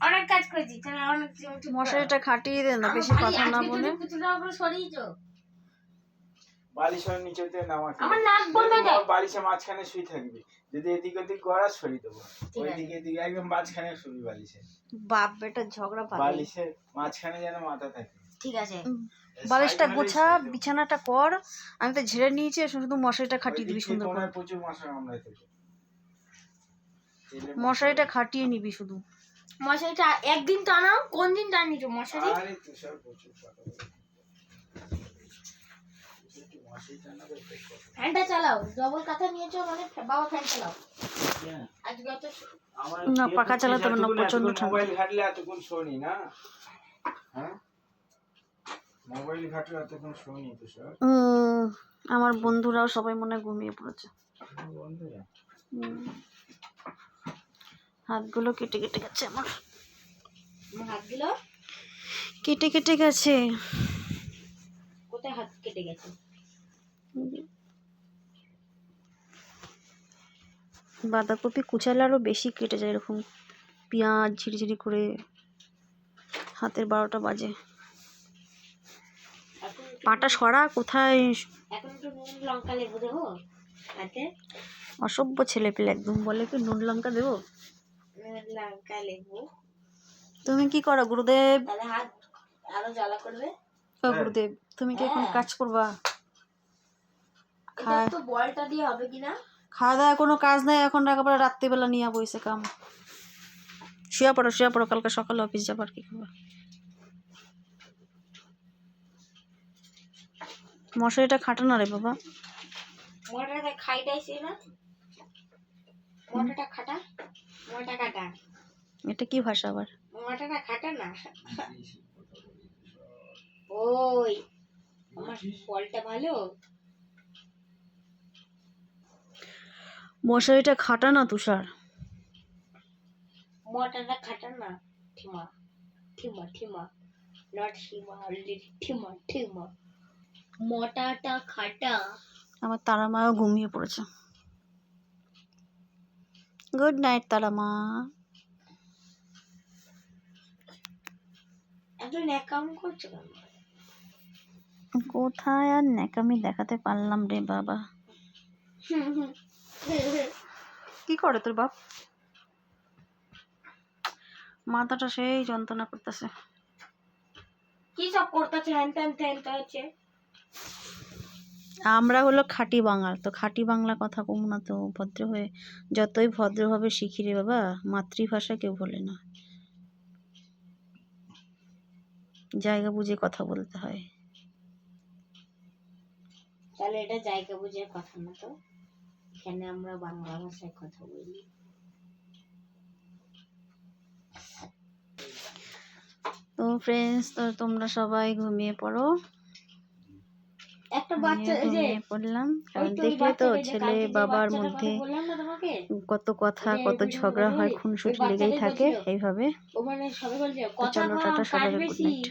অনেক কাজ করেছি, তাহলে অনেক মশারিটা খাটিয়ে দেন না, বেশি কথা না বলে। বালিশের নিচেতে নামাতে আমার নাক বন্ধ হয়ে যায়। বালিশের মাঝখানে শুই থাকবি, যদি এদিক ওদিক গড়া সরিয়ে দেবো, ওইদিকে এদিকে একদম মাঝখানে শুবি বালিশে। বাপ বেটা ঝগড়া পারে। বালিশের মাঝখানে যেন মাথা থাকে। ঠিক আছে, বালিশটা গোছা, বিছানাটা কর। আমি তো ঝেড়ে নিয়েছি, শুধু মশারিটা খাটিয়ে দিবি সুন্দর করে। প্রচুর মশা কামড়ায় থাকে। মশারিটা খাটিয়ে নিবি শুধু। মশারিটা একদিন টানাও, কোন দিন টানি তো মশারি? আরে তুষার প্রচুর কথা বলে। ফ্যানটা চালাও, ডবল কাঁথা নিয়েছো মানে বাবা ফ্যান চালাও। আজকে তো না, পাখা চালাতে হবে না, প্রচন্ড ঠান্ডা। মোবাইল ঘাটলে এতক্ষণ শোনি না, হ্যাঁ মোবাইল ঘাটলে এতক্ষণ শোনি তুষার। আমার বন্ধুরাও সবাই মনে হয় ঘুমিয়ে পড়েছে। বন্ধুরা হাতগুলো কেটে কেটে গেছে আমার। হাতগুলো কেটে কেটে গেছে। কোথায় হাত কেটে গেছে? বাঁধাকপি কুচালে আরো বেশি কেটে যায়, এরকম পেঁয়াজ ঝিরিঝিরি করে। হাতের 12টা বাজে। পাটা সরা কোথায়? এখন একটু নুন লঙ্কা লেবু দেবো হাতে। অসভ্য ছেলে পেলে একদম, বলে কি নুন লঙ্কা দেবো? নুন লঙ্কা লেবু। তুমি কি করো গুরুদেব? তাহলে হাত আরো জ্বালা করবে। ও গুরুদেব, তুমি কি এখন কাজ করবা? এটা তো বলটা দিয়ে হবে কিনা? খাওয়া দাওয়া কোনো কাজ নাই এখন, একেবারে রাত্রিবেলা নিয়ে বইছে কাম। শুয়ে পড়ো, কালকে সকালে অফিস যাবার। কি করবা? মশারিটা খাটো না রে বাবা। মোটাটা খাইটাইছে না, মোটাটা খাটা, মোটা কাটা। এটা কি ভাষা আবার? মোটাটা খাটা না। ওই আমার ফলটা ভালো। মশারিটা খাটা না তুষার। মোটাটা খাটা না। ঠিমা ঠিমা ঠিমা, নট ঠিমা, অলরেডি ঠিমা ঠিমা। মোটাটা খাটা। আমার তারা মাও ঘুমিয়ে পড়েছে। গুড নাইট তারা মা। এত ন্যাকাম করছো কেন? কোথায় আর ন্যাকামি দেখাতে পারলাম রে বাবা। কি করে তোর বাপ? মাথাটা সেই যন্ত্রণা করতেছে। কি সব করতেছে? হ্যান ত্যান হচ্ছে। আমরা হলো খাঁটি বাঙাল, তো খাঁটি বাংলা কথা কম না তো ভদ্র হয়ে। যতই ভদ্রভাবে শিখি রে বাবা, মাতৃভাষা কেউ বলে না। জায়গা বুঝে কথা বলতে হয়। তাহলে এটা জায়গা বুঝে কথা না তো, এখানে আমরা বাংলা ভাষায় কথা বলি। তো ফ্রেন্ডস, তো তোমরা সবাই ঘুমিয়ে পড়ো। একটা বাচ্চা এই যে ঘুমিয়ে পড়লাম, কারণ দেখলে তো ছেলে বাবার মধ্যে বললাম না তোমাকে, কত কথা, কত ঝগড়া হয়, খুনসুটি লেগেই থাকে এইভাবে। ও মানে সবাই বলছে তো কথা চলো টাটা, কম কাজ সবাইকে গুড বেশি। নাইট।